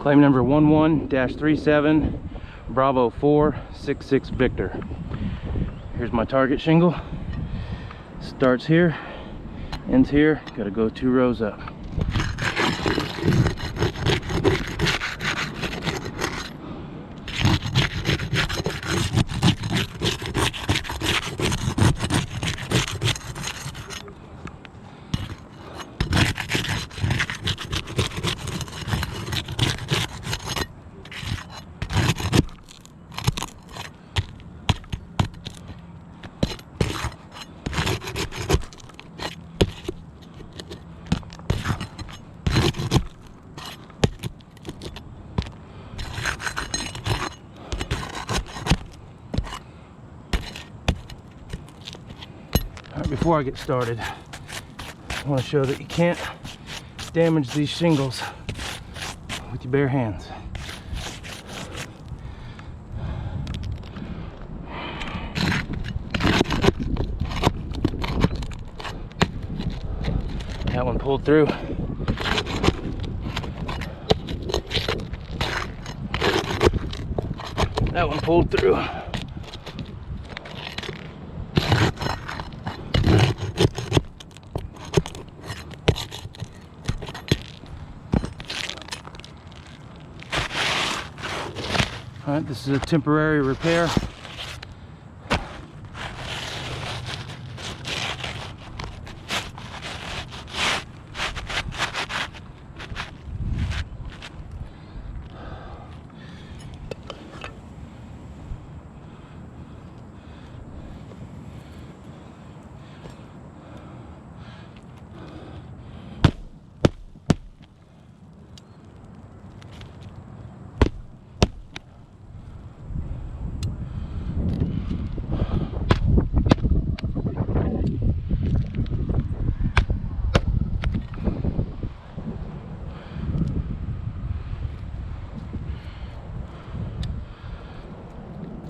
Claim number 11-37 Bravo 466 Victor. Here's my target shingle. Starts here, ends here. Gotta go 2 rows up. Before I get started, I want to show that you can't damage these shingles with your bare hands. That one pulled through. That one pulled through. All right, this is a temporary repair.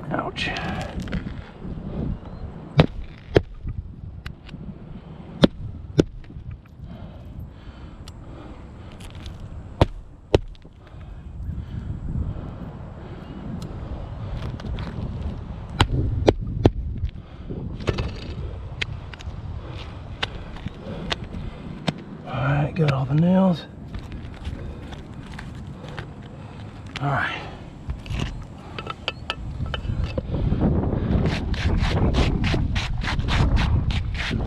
Ouch. All right, got all the nails. All right.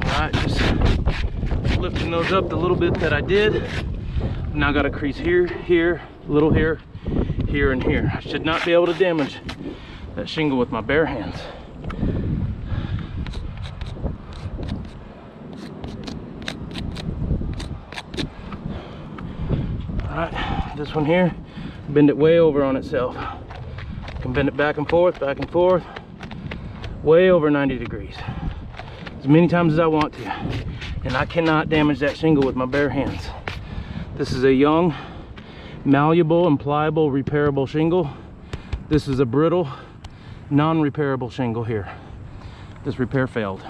Alright, just lifting those up the little bit that I did. Now got a crease here, here, a little here, here, and here. I should not be able to damage that shingle with my bare hands. Alright, this one here, bend it way over on itself. I can bend it back and forth, way over 90 degrees. As many times as I want to, and I cannot damage that shingle with my bare hands. This is a young, malleable and pliable repairable shingle. This is a brittle, non-repairable shingle here. This repair failed.